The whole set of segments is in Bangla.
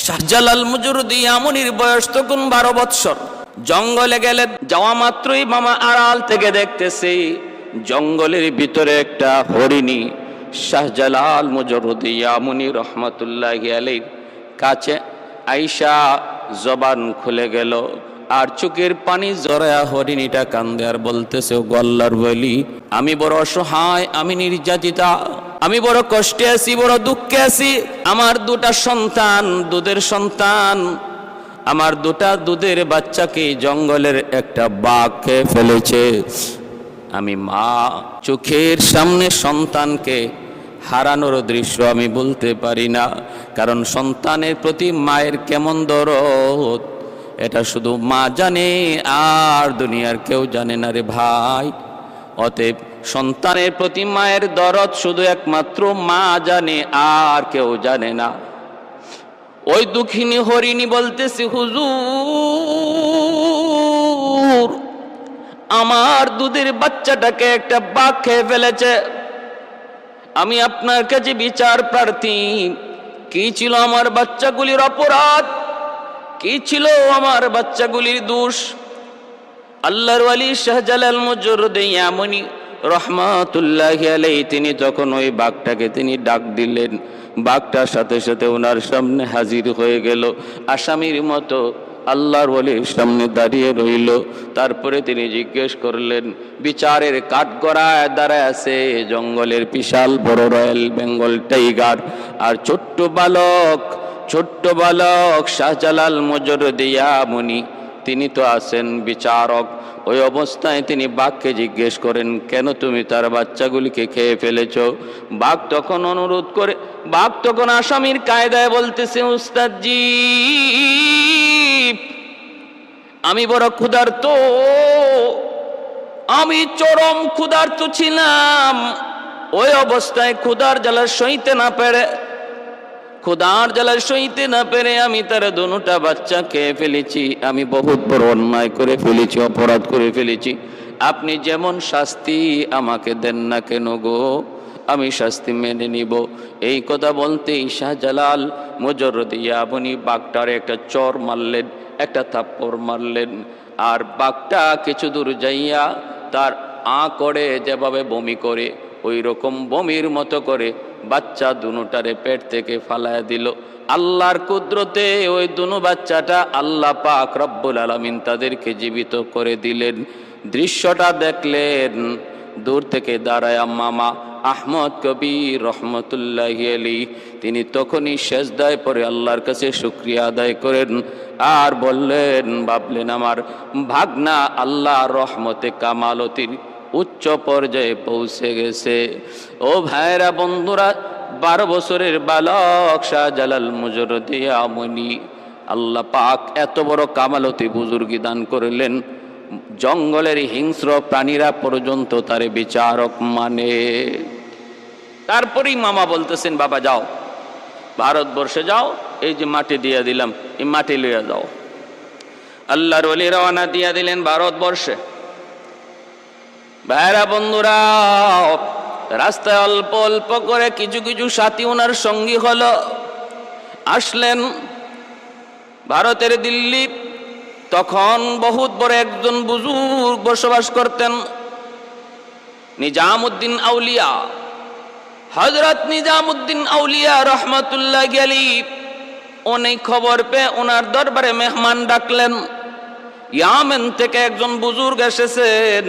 শাহজালাল মুজরুদি আমনির বয়স তখন 12 বৎসর। জঙ্গলে গেলেন, যাওয়া মাত্রই মামা আড়াল থেকে দেখতেছে জঙ্গলের ভিতরে একটা হরিণী শাহজালাল মুজরুদি আমনি রহমতুল্লাহি আলাইহির কাছে আইসা জবান খুলে গেল, আর চোখের পানি জড়ায়া হরিণীটা কান্দে আর বলতেছে, ও আল্লাহর ওলি, আমি বড় অসহায়, আমি নির্যাতিতা, আমি বড় কষ্টে আছি, বড় দুঃখে আছি। আমার 2টা সন্তান, দুধের সন্তান, আমার 2টা দুধের বাচ্চাকে জঙ্গলের একটা বাঘ খেয়ে ফেলেছে। আমি মা, চোখের সামনে সন্তানকে হারানোর দৃশ্য আমি বলতে পারি না, কারণ সন্তানের প্রতি মায়ের কেমন দরদ এটা শুধু মা জানে, আর দুনিয়ার কেউ জানে না রে ভাই। অতএব সন্তানের প্রতি মায়ের দরদ শুধু একমাত্র মা জানে, আর কেউ জানে না। ওই দুঃখিনী হরিণী বলতেছে, হুজুর, আমার দুধের বাচ্চাটাকে একটা বাঘ খেয়ে ফেলেছে। আমি আপনার কাছে বিচার প্রার্থী, কি ছিল আমার বাচ্চাগুলির অপরাধ, কি ছিল আমার বাচ্চাগুলির দোষ? আল্লাহর ওয়ালি শাহজালাল মুজরুদি আমনি রহমাতুল্লাহি আলাইহি তিনি তখন ওই বাঘটাকে তিনি ডাক দিলেন। বাঘটার সাথে সাথে ওনার সামনে হাজির হয়ে গেল, আসামির মতো আল্লাহর ওয়ালির সামনে দাঁড়িয়ে রইল। তারপরে তিনি জিজ্ঞেস করলেন, বিচারের কাঠগড়ায় দাঁড়ায় আছে জঙ্গলের বিশাল বড় রয়্যাল বেঙ্গল টাইগার, আর ছোট্ট বালক শাহজালাল মুজরুদি আমনি তিনি তো আছেন বিচারক। ওই অবস্থায় তিনি বাঘকে জিজ্ঞেস করেন, কেন তুমি তার বাচ্চাগুলিকে খেয়ে ফেলেছ? বাঘ তখন অনুরোধ করে, বাঘ তখন আসামির কায়দায় বলতেছে, উস্তাদজি, আমি বড় ক্ষুধার্ত, আমি চরম ক্ষুধার্ত ছিলাম। ওই অবস্থায় ক্ষুধার জ্বালা সইতে না পেরে আমি তার 2টা বাচ্চা খেয়ে ফেলেছি। আমি বহুত বড় অন্যায় করে ফেলেছি, অপরাধ করে ফেলেছি। আপনি যেমন শাস্তি আমাকে দেন না কেন গো, আমি শাস্তি মেনে নিব। এই কথা বলতেই শাহজালাল মুজরুদি আমনি বাঘটার একটা চর মারলেন, একটা থাপ্পড় মারলেন, আর বাঘটা কিছু দূর যাইয়া তার করে যেভাবে বমি করে ওই রকম বমির মতো করে বাচ্চা 2টারে পেট থেকে ফালায়া দিল। আল্লাহর কুদরতে ওই 2 বাচ্চাটা আল্লাহ পাক রব্বুল আলামিন তাদেরকে জীবিত করে দিলেন। দৃশ্যটা দেখলেন দূর থেকে দাঁড়ায়া মামা আহমদ কবির রহমতুল্লাহি আলাইহি তিনি তখনই সেজদায় পড়ে আল্লাহর কাছে শুকরিয়া আদায় করেন, আর বললেন, ভাবলেন আমার ভাগনা আল্লাহর রহমতে কামালতির উচ্চ পর্যায়ে পৌঁছে গেছে। ও ভাইরা, বন্ধুরা, 12 বছরের বালক শাহজালাল মুজরুদি আমনি আল্লাহ পাক এত বড় কামালতি বুজুর্গি দান করলেন, জঙ্গলের হিংস্র প্রাণীরা পর্যন্ত তারে বিচারক মানে। তারপরেই মামা বলতেছেন, বাবা যাও, ভারতবর্ষে যাও, এই যে মাটি দিয়া দিলাম, এই মাটি লইয়া যাও। আল্লাহর ওলি রওনা দিয়া দিলেন ভারতবর্ষে। ভাইরা বন্ধুরা, রাস্তায় অল্প অল্প করে কিছু কিছু সাথী ওনার সঙ্গী হলো, আসলেন ভারতের দিল্লি। তখন বহুত বড় একজন বুজুর্গ বসবাস করতেন, নিজামউদ্দিন আউলিয়া, হযরত নিজামউদ্দিন আউলিয়া রহমাতুল্লাহি আলাইহি। অনেক খবর পেয়ে ওনার দরবারে মেহমান ডাকলেন। ইয়ামেন থেকে একজন বুজুর্গ এসেছেন।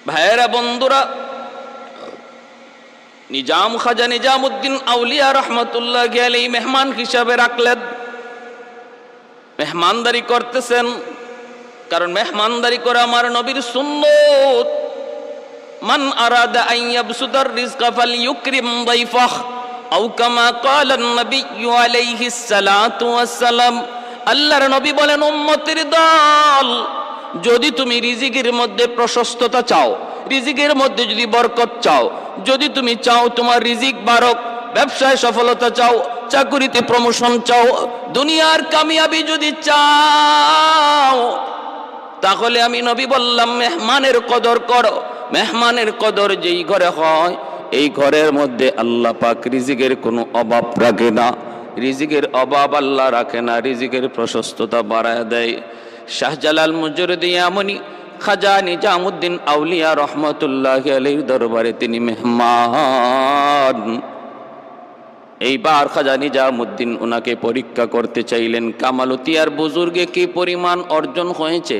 ভাইরা বন্ধুরা, খাজা নিজামউদ্দিন আউলিয়া রহমাতুল্লাহি আলাইহি মেহমান হিসাবে রাখলেন। মেহমানদারি করতেছেন, কারণ মেহমানদারি করা আমার নবীর সুন্নত। মান আরাদা আন ইয়াবসুতার রিজকা ফালইউকরিম দাইফাহ আও কামা ক্বালা an-নবী আলাইহিস সালাতু ওয়াস সালাম। আল্লাহর নবী বলেন, উম্মতের দল, যদি তুমি রিজিকের মধ্যে প্রশস্ততা চাও, রিজিকের মধ্যে যদি বরকত চাও, যদি তুমি চাও তোমার রিজিক বাড়ক, ব্যবসায় সফলতা চাও, চাকরিতে প্রমোশন চাও, দুনিয়ার কামিয়াবি যদি চাও, তাহলে আমি নবী বললাম মেহমানের কদর করো। মেহমানের কদর যেই ঘরে হয়, এই ঘরের মধ্যে আল্লাহ পাক রিজিকের কোনো অভাব রাখে না। রিজিকের অভাব আল্লাহ রাখে না, রিজিকের প্রশস্ততা বাড়ায় দেয়। শাহজালাল মুজরিদি আমনি খাজা নিজামুদ্দিন আউলিয়া রহমতুল্লাহি আলাইহির দরবারে তিনি মেহমান। এইবার খাজা নিজামুদ্দিন ওনাকে পরীক্ষা করতে চাইলেন, কামালতিয়ার বুজুর্গে কি পরিমাণ অর্জন হয়েছে,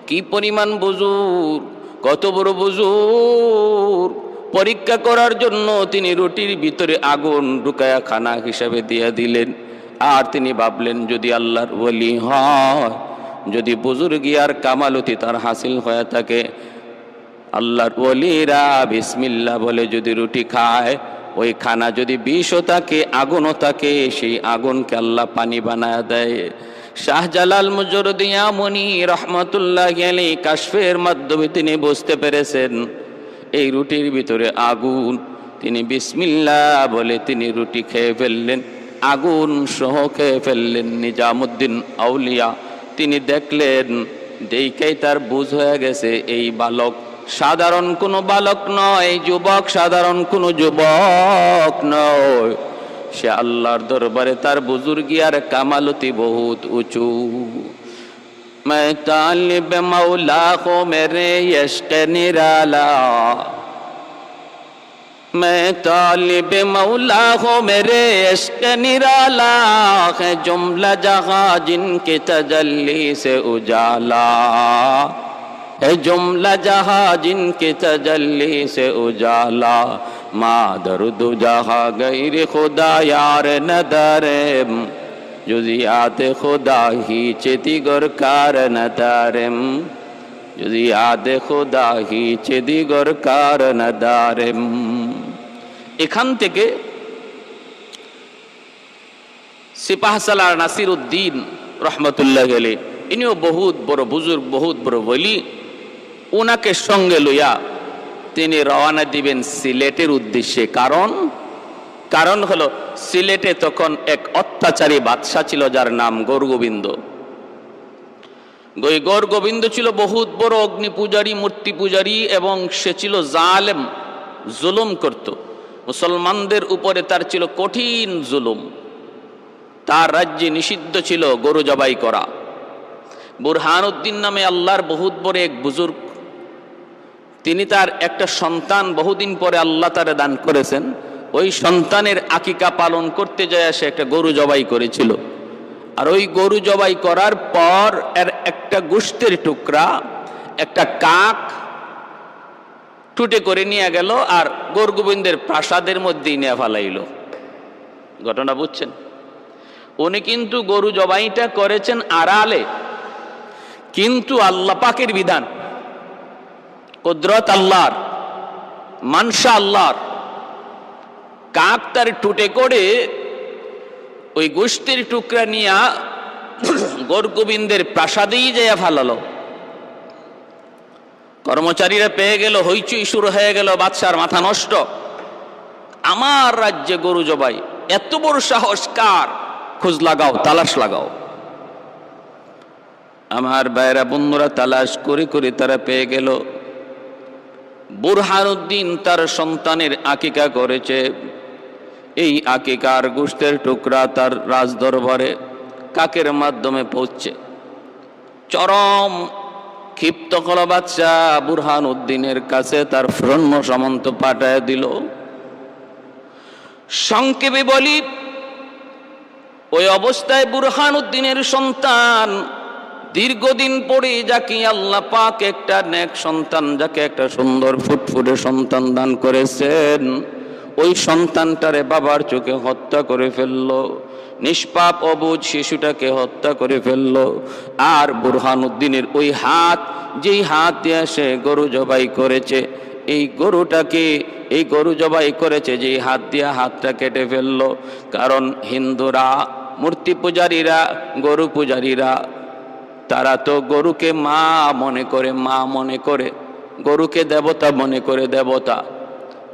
কি পরিমাণ বুজুর্গ, কত বড় বুজুর্গ। পরীক্ষা করার জন্য তিনি রুটির ভিতরে আগুন ঢুকায়া খানা হিসাবে দিয়ে দিলেন। আর তিনি ভাবলেন, যদি আল্লাহর ওলি হয়, যদি বুজুর্গি আর কামালতি তার হাসিল হয়ে থাকে, আল্লাহর ওলিরা বিসমিল্লাহ বলে যদি রুটি খায়, ওই খানা যদি বিষও থাকে, আগুনও থাকে, সেই আগুনকে আল্লাহ পানি বানায় দেয়। শাহজালাল মুজরিদি আমনি রহমতুল্লাহি আলাইহি কাশফের মাধ্যমে তিনি বুঝতে পেরেছেন এই রুটির ভিতরে আগুন। তিনি বিসমিল্লাহ বলে তিনি রুটি খেয়ে ফেললেন, আগুন সহ খেয়ে ফেললেন। নিজামুদ্দিন আউলিয়া তিনি দেখলেন, দেখাই তার বুঝ হয়ে গেছে এই বালক সাধারণ কোনো বালক নয়, যুবক সাধারণ কোনো যুবক নয়, সে আল্লাহর দরবারে তার বুজুর্গি আর কামালতি বহুত উঁচু। मैं तालिब मौला को मेरे इश्क निराला, मैं तालिब मौला को मेरे इश्क निराला, है जुमला जहां जिनके तजल्ली से उजाला, है जुमला जहां जिनके तजल्ली से उजाला, माँ दर्द जहां गैर खुदा यार नदरे, जुजियात खुदा ही চেদিগর কারণ দারেম, जुजियात खुदा ही চেদিগর কারণ দারেম। এখান থেকে সিপাহসালার নাসির উদ্দিন রহমতুল্লাহ আলাইহি, ইনিও বহুত বড় বুজুর্গ, বহুত বড় ওলি। ওনাকে সঙ্গে লইয়া তিনি রওনা দিবেন সিলেটের উদ্দেশ্যে। কারণ হলো সিলেটে তখন এক অত্যাচারী বাদশা ছিল যার নাম গৌরগোবিন্দ। গৌরগোবিন্দ ছিল বহুত বড় অগ্নি পূজারী, মূর্তি পূজারী, এবং সে ছিল জালেম, জুলুম করত মুসলমানদের উপরে। তার ছিল কঠিন জুলুম। তার রাজ্যে নিষিদ্ধ ছিল গরু জবাই করা। বুরহানুদ্দিন নামে আল্লাহর বহুত বড় এক বুজুর্গ, তিনি তার একটা সন্তান বহুদিন পরে আল্লাহ তারে দান করেছেন। ওই সন্তানের আকিকা পালন করতে যায় সে একটা গরু জবাই করেছিল। আর ওই গরু জবাই করার পর এর একটা গোশতের টুকরা একটা কাক টুটে করে নিয়ে গেল আর গৌরগোবিন্দের প্রাসাদের মধ্যেই নিয়ে ফেলাইল। ঘটনা বুঝছেন? উনি কিন্তু গরু জবাইটা করেছেন আড়ালে, কিন্তু আল্লাহ পাকের বিধান, কুদরত আল্লাহর, মানসা আল্লাহর। কাক তার টুটে করে ওই গোশতের টুকরা নিয়া গৌরগোবিন্দের প্রাসাদেই যাইয়া ফালালো। কর্মচারীরা পেয়ে গেল, হইচই শুরু হয়ে গেল, বাদশার মাথা নষ্ট। আমার রাজ্যে গরু জবাই, এত বড় সাহস কার? খোঁজ লাগাও, তালাশ লাগাও। আমার ভাইরা বন্ধুরা তালাশ করে করে তারা পেয়ে গেল বুরহানুদ্দিন তার সন্তানের আকিকা করেছে। এই আকিকার গোশতের টুকরা তার রাজদরবারে কাকের মাধ্যমে পৌঁছে। চরম ক্ষিপ্ত হল বাদশা, বুরহানুদ্দিনের কাছে তার সৈন্য সামন্ত পাঠায় দিল। সংক্ষেপে বলি, ওই অবস্থায় বুরহানুদ্দিনের সন্তান দীর্ঘদিন পরে যাকে আল্লাহ পাক একটা নেক সন্তান, যাকে একটা সুন্দর ফুটফুটে সন্তান দান করেছেন, ওই সন্তানটারে বাবার চোখে হত্যা করে ফেললো। নিষ্পাপ অবুঝ শিশুটাকে হত্যা করে ফেললো। আর বুরহানুদ্দিনের ওই হাত, যেই হাত দিয়ে সে গরু জবাই করেছে, এই গরুটাকে, এই গরু জবাই করেছে যেই হাত দিয়ে, হাতটা কেটে ফেললো। কারণ হিন্দুরা, মূর্তি পূজারীরা, গরু পূজারীরা, তারা তো গরুকে মা মনে করে, মা মনে করে, গরুকে দেবতা মনে করে, দেবতা।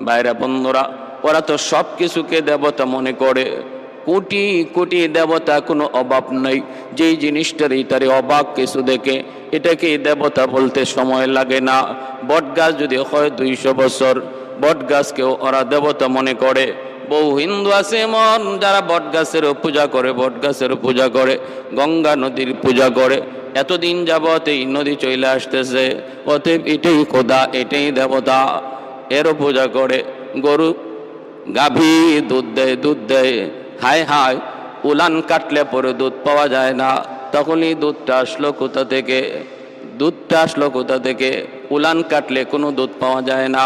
ভাইরা বন্ধুরা, ওরা তো সব কিছুকে দেবতা মনে করে। কোটি কোটি দেবতা, কোনো অভাব নেই। যেই জিনিসটার তারে অবাক কিছু দেখে, এটাকে দেবতা বলতে সময় লাগে না। বট গাছ যদি হয় 200 বছর, বট গাছকেও ওরা দেবতা মনে করে। বহু হিন্দু আছে এমন যারা বট গাছেরও পূজা করে, বট গাছেরও পূজা করে, গঙ্গা নদীর পূজা করে। এতদিন যাবত এই নদী চলে আসতেছে, অতএব এটাই খোদা, এটাই দেবতা, এরও পূজা করে। গরু গাভী দুধ দেয়, দুধ দেয়, হায় হায় উলান কাটলে পরে দুধ পাওয়া যায় না। তখনই দুধটা আসলো কোথা থেকে? দুধটা আসলো কোথা থেকে? উলান কাটলে কোনো দুধ পাওয়া যায় না।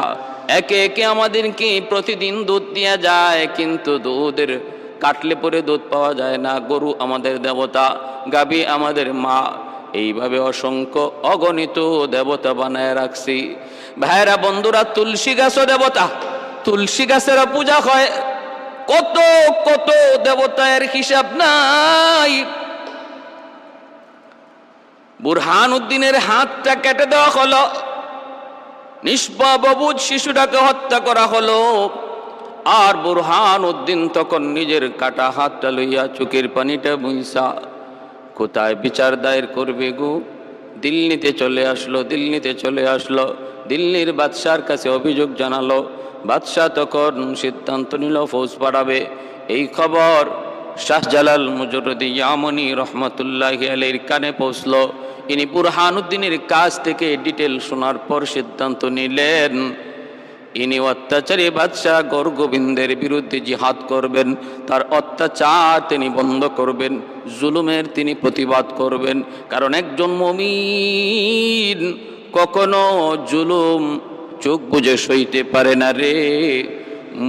একে একে আমাদেরকে প্রতিদিন দুধ দেওয়া যায়, কিন্তু দুধের কাটলে পরে দুধ পাওয়া যায় না। গরু আমাদের দেবতা, গাভী আমাদের মা, এইভাবে অসংখ্য অগণিত দেবতা বানায় রাখছি। ভাইরা বন্ধুরা, তুলসী গাছও দেবতা, তুলসী গাছেরও পূজা হয়। কত কত দেবতার হিসাব নাই। বুরহানুদ্দিনের হাতটা কেটে দেওয়া হলো, নিষ্পাপ অবুঝ শিশুটাকে হত্যা করা হলো। আর বুরহানুদ্দিন তখন নিজের কাটা হাতটা লইয়া চোখের পানিটা মুইসা কোথায় বিচার দায়ের করবে গো? দিল্লিতে চলে আসলো, দিল্লিতে চলে আসলো। দিল্লির বাদশার কাছে অভিযোগ জানালো। বাদশাহ তখন সিদ্ধান্ত নিল ফৌজ পাঠাবে। এই খবর শাহজালাল মুজরদি ইয়ামনি রহমতুল্লাহি আলাইহির কানে পৌঁছলো। ইনি বুরহানুদ্দিনের কাছ থেকে ডিটেল শোনার পর সিদ্ধান্ত নিলেন ইনি অত্যাচারী বাদশাহ গৌরগোবিন্দের বিরুদ্ধে জিহাদ করবেন, তার অত্যাচার তিনি বন্ধ করবেন, জুলুমের তিনি প্রতিবাদ করবেন। কারণ একজন মুমিন কখনো জুলুম চোখ বুজে সইতে পারে না রে।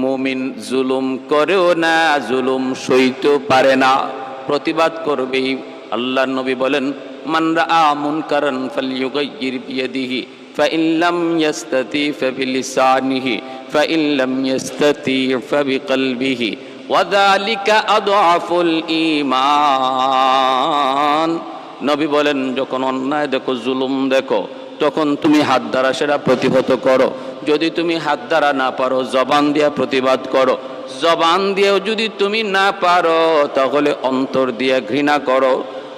মুমিন জুলুম করেও না, জুলুম সইতেও পারে না, প্রতিবাদ করবেই। আল্লাহর নবী বলেন, মান রাআ মুনকারান ফালইয়ুগাইয়ির বিয়াদিহি فإن لم يستطع فبلسانه فإن لم يستطع فبقلبه وذلك أضعف الإيمان। নবী বলেন, যখন অন্যায় দেখো, জুলুম দেখো, তখন তুমি হাত দ্বারা সেটা প্রতিহত করো। যদি তুমি হাত দ্বারা না পারো, জবান দিয়ে প্রতিবাদ করো। জবান দিয়েও যদি তুমি না পারো, তাহলে অন্তর দিয়ে ঘৃণা করো।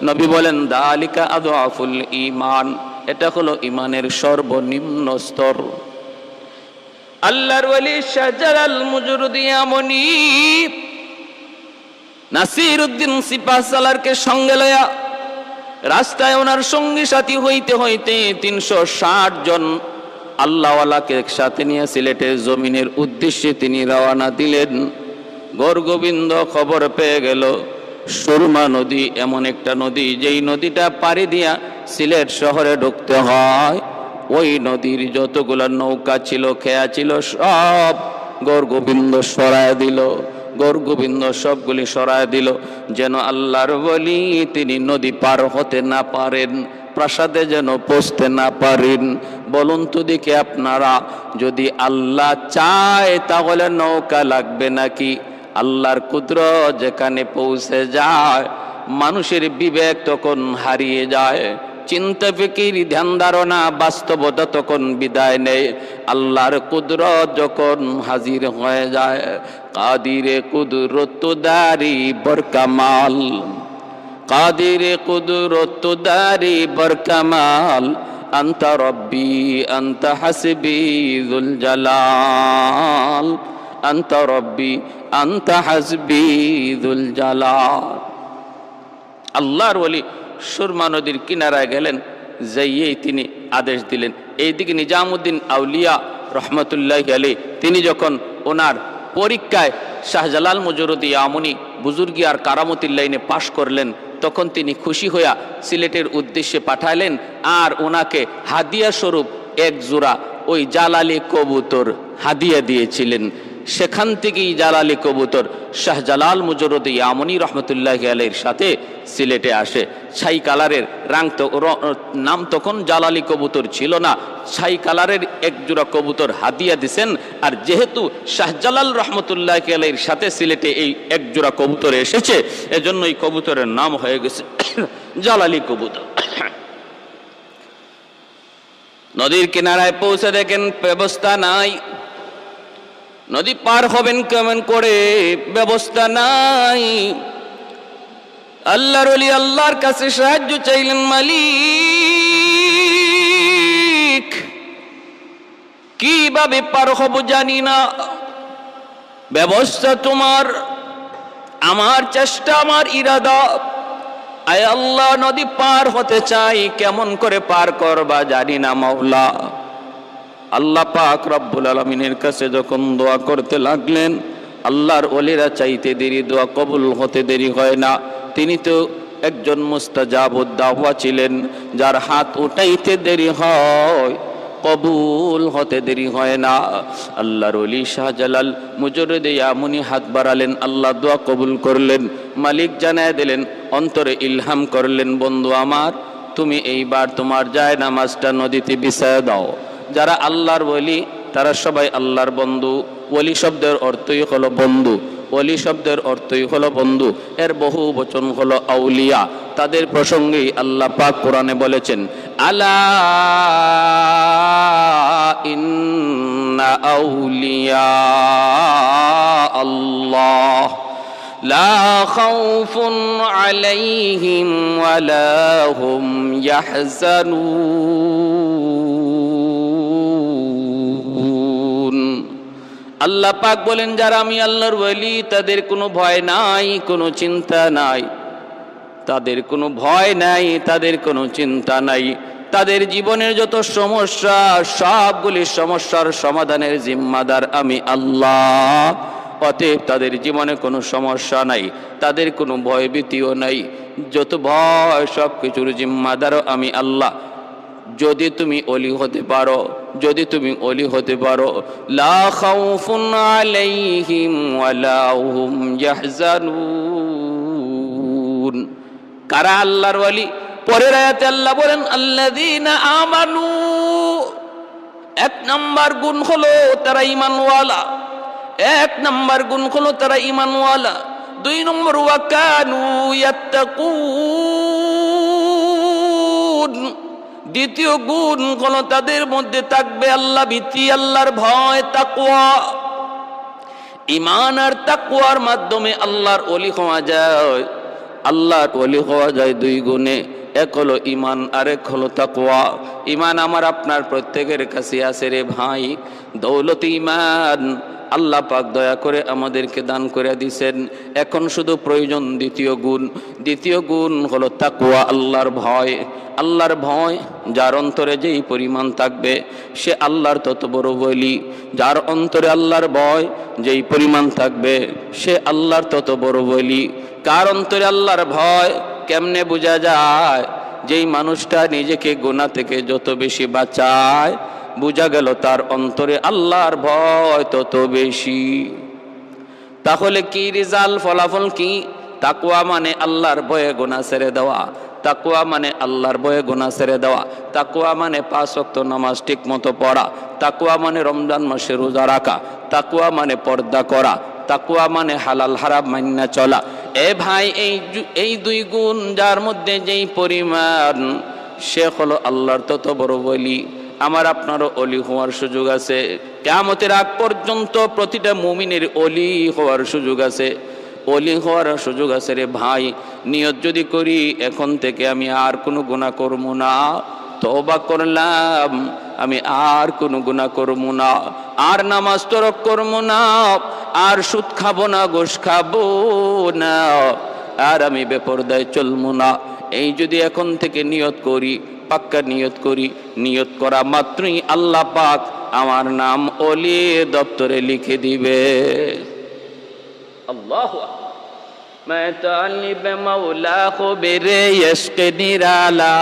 নবী বলেন, দালিকা আদআফুল ঈমান, এটা হলো ইমানের সর্বনিম্ন স্তর। আল্লাহর ওলি শাহজালাল মুজরদি ইয়ামনি নাসিরউদ্দিন সিপাহসালারকে সঙ্গে লয়া রাস্তায় ওনার সঙ্গী সাথী হইতে হইতে 360 জন আল্লাহওয়ালাকে একসাথে নিয়ে সিলেটের জমিনের উদ্দেশ্যে তিনি রওনা দিলেন। গৌরগোবিন্দ খবর পেয়ে গেল সুরমা নদী এমন একটা নদী, যেই নদীটা পাড়ি দিয়া সিলেট শহরে ঢুকতে হয়। ওই নদীর যতগুলো নৌকা ছিল, খেয়া ছিল, সব গৌরগোবিন্দ সরায় দিল। গৌরগোবিন্দ সবগুলি সরায় দিল, যেন আল্লাহর ওলি তিনি নদী পার হতে না পারেন, প্রাসাদে যেন পৌঁছতে না পারেন। বলুন তো দেখি আপনারা, যদি আল্লাহ চায় তাহলে নৌকা লাগবে নাকি? আল্লাহর কুদরত যেখানে পৌঁছে যায়, মানুষের বিবেক তখন হারিয়ে যায়, চিন্তা ফিকির ধ্যান ধারণা বাস্তবতা তখন বিদায় নেয়। আল্লাহর কুদরত যখন হাজির হয়ে যায়, কাদিরে কুদরত দারি বরকামাল, কাদিরে কুদরত দারি বরকামাল, আনতা রব্বি আনতা হাসবি যুল জালাল, আনতা রব্বি আনতা হাসবি যুল জালাল। আল্লাহর ওলি সুরমা নদীর কিনারায় গেলেন, যাইয়েই তিনি আদেশ দিলেন। এইদিকে নিজামুদ্দিন আউলিয়া রহমতুল্লাহি আলাইহি তিনি যখন ওনার পরীক্ষায় শাহজালাল মুজরদি ইয়ামনি বুজুর্গি আর কারামতির লাইনে পাশ করলেন, তখন তিনি খুশি হইয়া সিলেটের উদ্দেশ্যে পাঠালেন। আর ওনাকে হাদিয়া স্বরূপ এক জোড়া ওই জালালি কবুতর হাদিয়া দিয়েছিলেন। সেখান থেকেই জালালি কবুতর শাহজালাল মুজরদি ইয়ামনি রহমতুল্লাহি আলাইহির সাথে সিলেটে আসে। ছাই কালারের নাম তখন জালালি কবুতর ছিল না, ছাই কালারের এক জোড়া কবুতর হাদিয়া দিছেন। আর যেহেতু শাহজালাল রহমতুল্লাহি আলাইহির সাথে সিলেটে এই এক জোড়া কবুতর এসেছে, এজন্য এই কবুতরের নাম হয়ে গেছে জালালি কবুতর। নদীর কিনারায় পৌঁছে দেখেন ব্যবস্থা নাই, নদী পার হবেন কেমন করে, ব্যবস্থা নাই। আল্লাহর ওলি আল্লাহর কাছে সাহায্য চাইলেন, মালিক কিভাবে পার হব জানি না, ব্যবস্থা তোমার, আমার চেষ্টা, আমার ইরাদা। আয় আল্লাহ, নদী পার হতে চাই, কেমন করে পার করবা জানি না মাওলা। আল্লাহ পাক রব্বুল আলামিনের কাছে যখন দোয়া করতে লাগলেন, আল্লাহর ওলিরা চাইতে দেরি, দোয়া কবুল হতে দেরি হয় না। তিনি তো একজন মুস্তাজাবুদ দাওয়া ছিলেন, যার হাত উঠাইতে দেরি হয়, কবুল হতে দেরি হয় না। আল্লাহর ওলি শাহজালাল মুজরিদে ইয়ামুনি হাত বাড়ালেন, আল্লাহ দোয়া কবুল করলেন। মালিক জানায় দিলেন, অন্তরে ইলহাম করলেন, বন্ধু আমার, তুমি এইবার তোমার যায় নামাজটা নদীতে বিছায় দাও। যারা আল্লাহর ওলি তারা সবাই আল্লাহর বন্ধু। ওলি শব্দের অর্থই হলো বন্ধু, ওলি শব্দের অর্থই হলো বন্ধু, এর বহু বচন হলো আউলিয়া। তাদের প্রসঙ্গেই আল্লাহ পাক কোরআনে বলেছেন, আলা ইন্না আউলিয়া আল্লাহ লা খাউফুন আলাইহিম ওয়ালা হুম ইয়াহজানুন। আল্লাহ পাক বলেন, যারা আমি আল্লাহর ওলি তাদের কোনো ভয় নাই, কোনো চিন্তা নাই, তাদের কোনো ভয় নাই, তাদের কোনো চিন্তা নাই। তাদের জীবনের যত সমস্যা, সবগুলি সমস্যার সমাধানের জিম্মাদার আমি আল্লাহ। অতএব তাদের জীবনে কোনো সমস্যা নাই, তাদের কোনো ভয়ভীতিও নাই। যত ভয় সব কিছুর জিম্মাদারও আমি আল্লাহ। যদি তুমি ওলি হতে পারো, যদি তুমি ওলি হতে পারো, লা খাউফুন আলাইহিম ওয়ালা হুম ইয়াহজানুন। কারা আল্লাহর ওলি? পরের আয়াতে আল্লাহ বলেন, আল্লাযীনা আমানু। এক নাম্বার গুণ হলো তারা ঈমানওয়ালা, এক নাম্বার গুণ হলো তারা ঈমানওয়ালা। দুই নম্বর, ওয়া কানু ইয়াত্তাকুন। দ্বিতীয় গুণ হলো তাদের মধ্যে থাকবে আল্লাহ ভীতি, আল্লাহর ভয়, তাকওয়া। ঈমান আর তাকওয়ার মাধ্যমে আল্লাহর ওলি হওয়া যায়। আল্লাহর ওলি হওয়া যায় দুই গুণে, এক হলো ঈমান আর এক হলো তাকওয়া। ঈমান আমার আপনার প্রত্যেকের কাছে আছে রে ভাই, দৌলত ঈমান আল্লাহ পাক দয়া করে আমাদেরকে দান করে দিয়েছেন। এখন শুধু প্রয়োজন দ্বিতীয় গুণ। দ্বিতীয় গুণ হলো তাকওয়া, আল্লাহর ভয়। আল্লাহর ভয় যার অন্তরে যেই পরিমাণ থাকবে, সে আল্লাহর তত বড় ওলি। যার অন্তরে আল্লাহর ভয় যেই পরিমাণ থাকবে, সে আল্লাহর তত বড় ওলি। কার অন্তরে আল্লাহর ভয় কেমনে বোঝা যায়? যেই মানুষটা নিজেকে গুনাহ থেকে যত বেশি বাঁচায়, বোঝা গেল তার অন্তরে আল্লাহর ভয় তত বেশি। তাহলে কি রেজাল্ট, ফলাফল কি? তাকওয়া মানে আল্লাহর ভয়ে গুনাহ ছেড়ে দেওয়া, তাকওয়া মানে আল্লাহর ভয়ে গুনাহ ছেড়ে দেওয়া, তাকওয়া মানে 5 ওয়াক্ত নামাজ ঠিক মতো পড়া, তাকওয়া মানে রমজান মাসে রোজা রাখা, তাকওয়া মানে পর্দা করা, তাকওয়া মানে হালাল হারাম মান্না চলা। এ ভাই, এই দুই গুণ যার মধ্যে যেই পরিমাণ, সে হলো আল্লাহর তত বড় ওলি। আমার আপনারও ওলি হওয়ার সুযোগ আছে। কিয়ামতের আগ পর্যন্ত প্রতিটা মুমিনের ওলি হওয়ার সুযোগ আছে, ওলি হওয়ার সুযোগ আছে রে ভাই। নিয়ত যদি করি, এখন থেকে আমি আর কোনো গুনাহ করব না, তওবা করলাম, আমি আর কোনো গুনাহ করব না, আর নামাজ তরক করব না, আর সুদ খাবো না, ঘুষ খাবো না, আর আমি বেপরদায় চলবো না। এই যদি এখন থেকে নিয়ত করি, পাক্কা নিয়ত করি, নিয়ত করা মাত্রই আল্লাহ পাক আমার নাম ওলি দপ্তরে লিখে দিবে। আল্লাহু আকবার। मैं तालिब मौला को मेरे यश्क निराला,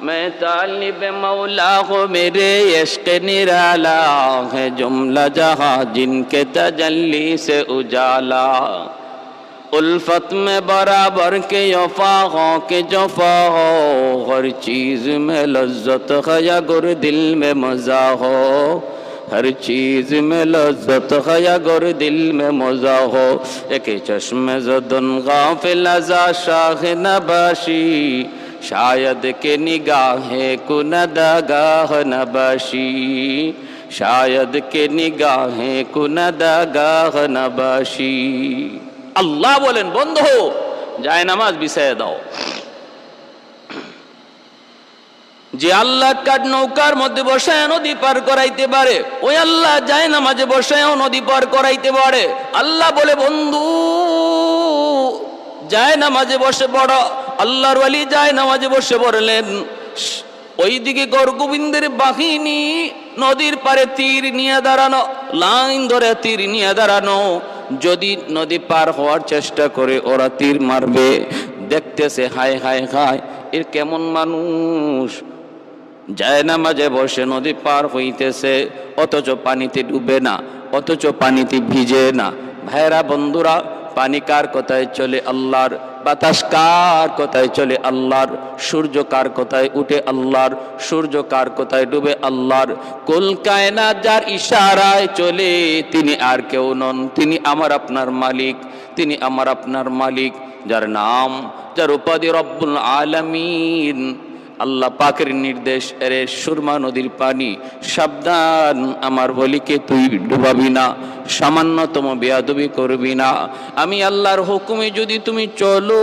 मैं तालिब मौला को मेरे यश्क निराला, है जुमला जहां जिनके तजल्ली से उजाला। उल्फत में बराबर के वफा हो के जफा हो, हर चीज में लज्जत है या गुर दिल में मजा हो, हर चीज में लज्जत है या गुर दिल में मजा हो। एक चश्मे ज़दन गाफिल अज़ा शाह नबाशी, शायद के निगाहे कुनदगाह नबाशी, शायद के निगाहे कुनदगाह नबाशी। আল্লাহ বলেন, বন্ধু যায় নামাজ বিছায় দাও, যে আল্লাহ কাঠ নৌকার মধ্যে বসায় নদী পার করাইতে পারে, ওই আল্লাহ যায় নামাজে বসায়ও নদী পার করাইতে পারে। আল্লাহ বলে, বন্ধু যায় নামাজে বসে পড়ো। আল্লাহর ওয়ালি যায় নামাজে বসে পড়লেন। ওইদিকে গরগোবিন্দের বাহিনী নদীর পারে তীর নিয়ে দাঁড়ানো, লাইন ধরে তীর নিয়ে দাঁড়ানো। যদি নদী পার হওয়ার চেষ্টা করে ওরা তীর মারবে। দেখতেছে, হায় হায় হায়, এর কেমন মানুষ, যায় নামাজে বসে নদী পার হইতেছে, অথচ পানিতে ডুবে না, অথচ পানিতে ভিজে না। ভাইরা বন্ধুরা, পানি কার কথায় চলে? আল্লাহর। বাতাস কার কথায় চলে? আল্লাহর। সূর্য কার কথায় উঠে? আল্লাহর। সূর্য কার কথায় ডুবে? আল্লাহর। কুল কায়নাত যার ইশারায় চলে, তিনি আর কেউ নন, তিনি আমার আপনার মালিক, তিনি আমার আপনার মালিক। যার নাম, যার উপাধি রব্বুল আলামিন। আল্লাহ পাকের নির্দেশ, এরে সুরমা নদীর পানি সাবধান, আমার বলিকে তুই ডুবাবি না, সামান্যতম বেয়াদবি করবি না। আমি আল্লাহর হুকুমে যদি তুমি চলো,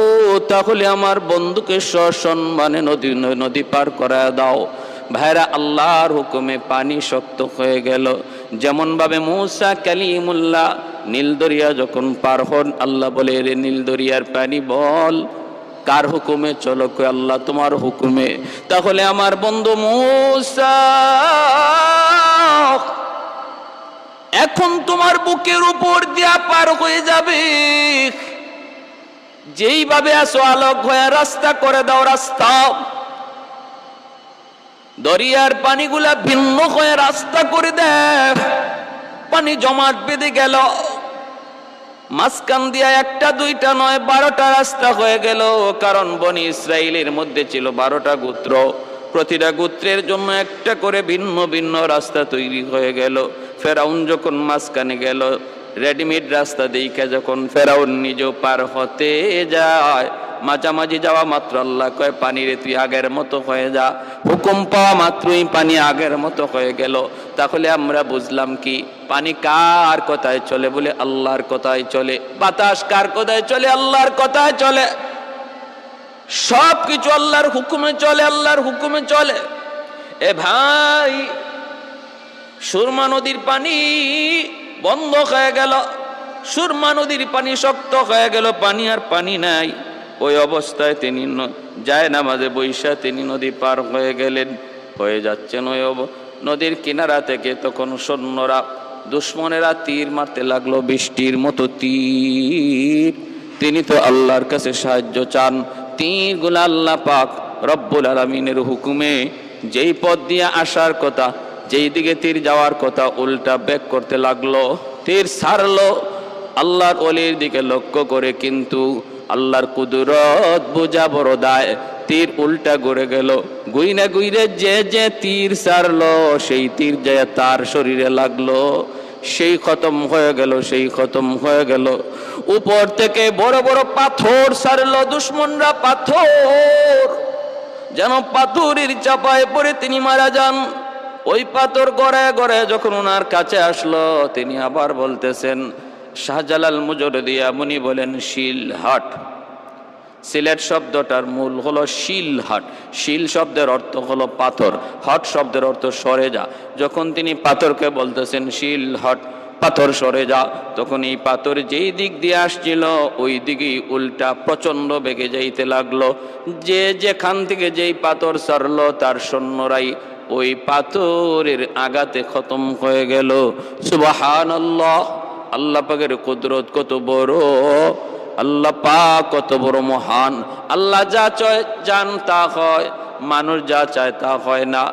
তাহলে আমার বন্ধুকে সসম্মানে নদী পার করায় দাও। ভাইরা, আল্লাহর হুকুমে পানি শক্ত হয়ে গেল। যেমন ভাবে মূসা কালিমুল্লাহ নীল দরিয়া যখন পার হন, আল্লাহ বলে, রে নীল দরিয়ার পানি বল, কার হুকুমে চলো? কই আল্লাহ তোমার হুকুমে। তাহলে আমার বন্ধু মূসা, এখন তোমার বুকের উপর দিয়া পার হয়ে যাবে। যেইভাবে আসো আলোক হয়ে রাস্তা করে দাও, রাস্তা। দরিয়ার পানিগুলা ভিন্ন হয়ে রাস্তা করে দেয়। পানি জমাট বেঁধে গেল, মাঝখান দিয়া একটা দুইটা নয় 12টা রাস্তা হয়ে গেল। কারণ বনি ইসরাইলের মধ্যে ছিল 12টা গোত্র, প্রতিটা গোত্রের জন্য একটা করে ভিন্ন ভিন্ন রাস্তা তৈরি হয়ে গেল। ফেরাউন যখন মাঝখানে গেল, রেডিমেড রাস্তা দেখে যখন ফেরাউন নিজেও পার হতে যায়, মাঝামাঝি যাওয়া মাত্র আল্লাহ কয়, পানি রে তুই আগের মতো হয়ে যা। হুকুম পাওয়া মাত্রই পানি আগের মতো হয়ে গেল। তাহলে আমরা বুঝলাম কি, পানি কার কথায় চলে? বলে আল্লাহর কথায় চলে। বাতাস কার কথায় চলে? আল্লাহর কথায় চলে। সব কিছু আল্লাহর হুকুমে চলে, আল্লাহর হুকুমে চলে। এ ভাই, সুরমা নদীর পানি বন্ধ হয়ে গেল, সুরমা নদীর পানি শক্ত হয়ে গেল, পানি আর পানি নাই। ওই অবস্থায় তিনি যায় নামাজে বৈশা তিনি নদী পার হয়ে গেলেন। হয়ে যাচ্ছেন ওই নদীর কিনারা থেকে, তখন সৈন্যরা, দুশ্মনেরা তীর মারতে লাগলো, বৃষ্টির মতো তীর। তিনি তো আল্লাহর কাছে সাহায্য চান। তীরগুলা আল্লাহ পাক রব্বুল আলামিনের হুকুমে যেই পথ দিয়ে আসার কথা, যেই দিকে তীর যাওয়ার কথা, উল্টা ব্যাক করতে লাগলো। তীর ছাড়লো আল্লাহর ওলির দিকে লক্ষ্য করে, কিন্তু আল্লাহর কুদরত বোঝা বড় দায়। তীর উল্টা ঘুরে গেল। গুইনা গুইরে যে যে তীর ছাড়লো, সেই তীর যে তার শরীরে লাগলো, সেই খতম হয়ে গেল, সেই খতম হয়ে গেল। উপর থেকে বড় বড় পাথর ছাড়লো দুশ্মনরা, পাথর যেন পাথরের চাপায় পড়ে তিনি মারা যান। ওই পাথর গড়ায় গড়ায় যখন ওনার কাছে আসলো, তিনি আবার বলতেছেন, শাহজালাল মুজরদি মুনি বলেন, শিলহাট। সিলেট শব্দটার মূল হলো শিলহাট। শিল শব্দের অর্থ হলো পাথর, হট শব্দের অর্থ সরে যা। যখন তিনি পাথরকে বলতেছেন শিলহাট, পাথর সরে যা, তখন এই পাথর যেই দিক দিয়ে আসছিল ওই দিকেই উল্টা প্রচন্ড বেগে যাইতে লাগলো। যে যেখান থেকে যেই পাথর ছাড়লো, তার সৈন্যরাই ওই পাথরের আঘাতে খতম হয়ে গেল। সুবহানাল্লাহ! আল্লাহ পাকের কুদরত কত বড়, আল্লাহ পাক কত বড় মহান। আল্লাহ যা চান তা হয়, মানুষ যা চায় তা হয় না।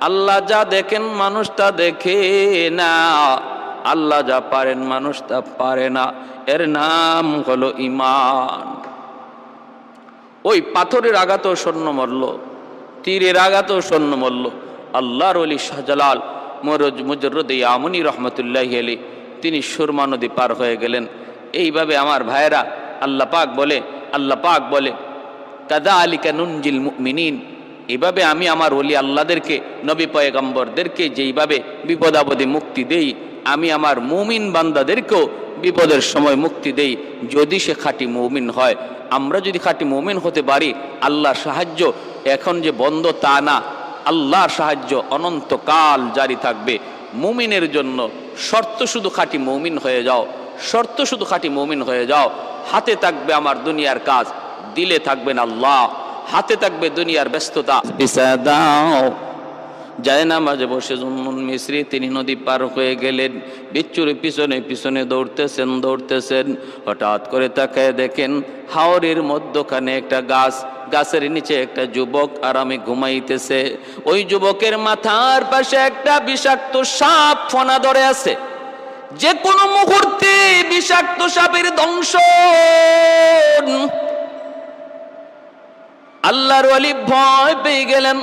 আল্লাহ যা দেখেন মানুষ তা দেখে না, আল্লাহ যা পারেন মানুষ তা পারে না। এর নাম হলো ঈমান। ওই পাথরের আঘাতও সৈন্য মরল, তীরের আঘাতও সৈন্য মরল। আল্লাহর ওলি শাহজালাল মুজরদি মুনি রহমতুল্লাহি আলাইহি তিনি সুরমা নদী পার হয়ে গেলেন। এইভাবে আমার ভাইয়েরা, আল্লাহ পাক বলে কাযালিকা নুনজিল মুমিনিন, এইভাবে আমি আমার ওলি আল্লাহদেরকে, নবী পয়গম্বরদেরকে যেইভাবে বিপদ আপদে মুক্তি দেই, আমি আমার মুমিন বান্দাদেরকেও বিপদের সময় মুক্তি দেই, যদি সে খাঁটি মুমিন হয়। আমরা যদি খাঁটি মুমিন হতে পারি, আল্লাহর সাহায্য এখন যে বন্ধ তা না, আল্লাহর সাহায্য অনন্তকাল জারি থাকবে। মুমিনের জন্য শর্ত শুধু খাঁটি মুমিন হয়ে যাও, শর্ত শুধু খাঁটি মুমিন হয়ে যাও। হাতে থাকবে আমার দুনিয়ার কাজ, দিলে থাকবেন আল্লাহ, হাতে থাকবে দুনিয়ার ব্যস্ততা। বিছায়া দাও। জায়নামাজে বসে জুন্নুন মিসরি তিনি নদী পার হয়ে গেলেন। বিচ্ছুর পিছনে পিছনে দৌড়তেছেন। হঠাৎ করে তাকায় দেখেন হাওরের মধ্যখানে একটা গাছ, গাছের নিচে একটা যুবক আরামে ঘুমাইতেছে। ওই যুবকের মাথার পাশে একটা বিষাক্ত সাপ ফনা ধরে আছে। যে কোনো মুহূর্তে বিষাক্ত সাপের দংশন। আল্লাহর ওয়ালি ভয় পেয়ে গেলেন,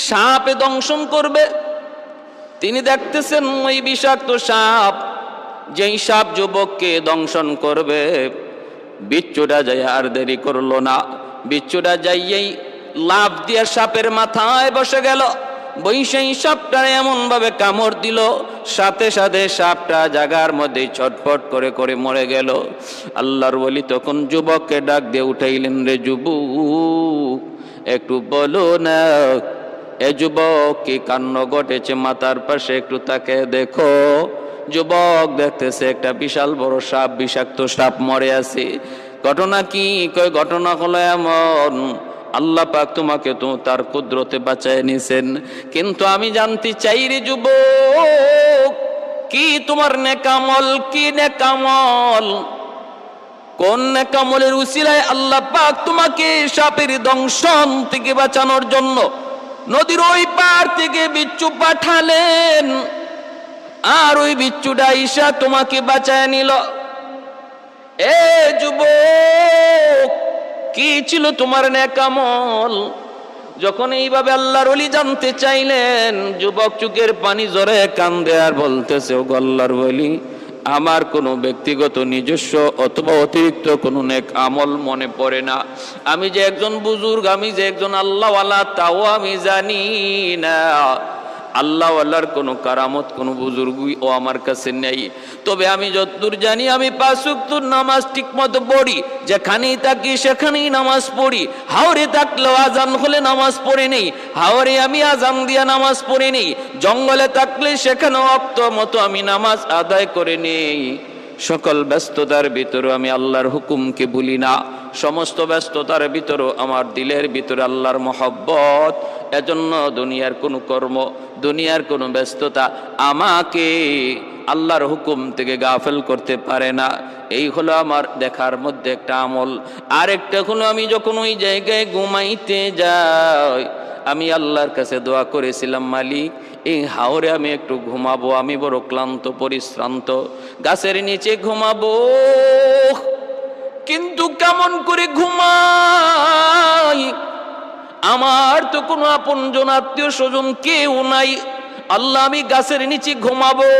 সাপে দংশন করবে। তিনি দেখতেছেন ওই বিষাক্ত সাপ, যেই সাপ যুবককে দংশন করবে। বিচ্ছুটা যাই আর দেরি করলো না, বিচ্ছুটা যাইয়েই লাফ দিয়ে সাপের মাথায় বসে গেল। বৈশাই সাপটা এমন ভাবে কামড় দিল, সাথে সাথে সাপটা জায়গার মধ্যে ছটফট করে করে মরে গেল। আল্লাহর ওয়ালি তখন যুবককে ডাক দিয়ে উঠাইলেন, রে যুবক একটু বলো না, এ যুবক কি কাণ্ড ঘটেছে? মাথার পাশে একটু তাকে দেখো। যুবক দেখতেছে একটা বিশাল বড় সাপ, বিষাক্ত সাপ মরে আছে। ঘটনা কি? কই ঘটনা হলো এমন, আল্লাহ পাক তোমাকে তো তার কুদরতে বাঁচায় নিছেন। কিন্তু আমি জানতে চাই রে যুবক, কি তোমার নেকামল, কি নেকামল, কোন নেকামলের উসিলায় আল্লাহ পাক তোমাকে সাপের দংশন থেকে বাঁচানোর জন্য নদীর ওই পার থেকে বিচ্ছু পাঠালেন, আর ওই বিচ্ছুটা ঈশা তোমাকে বাঁচায় নিল। এ যুবক, কি ছিল তোমার নেকামল? যখন এইভাবে আল্লাহর ওলি জানতে চাইলেন, যুবক চোখের পানি জোরে কান্দে আর বলতেছে, ও আল্লাহর ওলি, আমার কোনো ব্যক্তিগত নিজস্ব অথবা অতিরিক্ত কোনো নেক আমল মনে পড়ে না। আমি যে একজন বুজুর্গ, আমি যে একজন আল্লাহওয়ালা, তাও আমি জানি না। আল্লাহওয়ালার কোনো কারামত, কোনো বুজুর্গই ও আমার কাছে নেই। তবে আমি যতদূর জানি, আমি 5 ওয়াক্ত নামাজ ঠিক মতো পড়ি। যেখানেই থাকি সেখানেই নামাজ পড়ি। হাওরে থাকলেও আজান হলে নামাজ পড়ে নেই, হাওরে আমি আজান দিয়া নামাজ পড়ে নেই। জঙ্গলে থাকলে সেখানেও ওয়াক্ত মতো আমি নামাজ আদায় করে নেই। সকল ব্যস্ততার ভিতরে আমি আল্লাহর হুকুমকে ভুলি না। সমস্ত ব্যস্ততার ভিতরেও আমার দিলের ভিতরে আল্লাহর মহব্বত। এজন্য দুনিয়ার কোনো কর্ম, দুনিয়ার কোনো ব্যস্ততা আমাকে আল্লাহর হুকুম থেকে গাফেল করতে পারে না। এই হলো আমার দেখার মধ্যে একটা আমল। আরেকটা হলো, আমি যখন ওই জায়গায় ঘুমাইতে যাই, আমি আল্লাহর কাছে দোয়া করেছিলাম, মালিক এই হাওরে আমি একটু ঘুমাবো, আমি বড় ক্লান্ত পরিশ্রান্ত, গাছের নিচে ঘুমাবো। কিন্তু কেমন করে ঘুমাই? আমার তো কোনো আপনজন, আত্মীয় স্বজন কেউ নাই। আল্লাহ, আমি গাছের নিচে ঘুমাবো,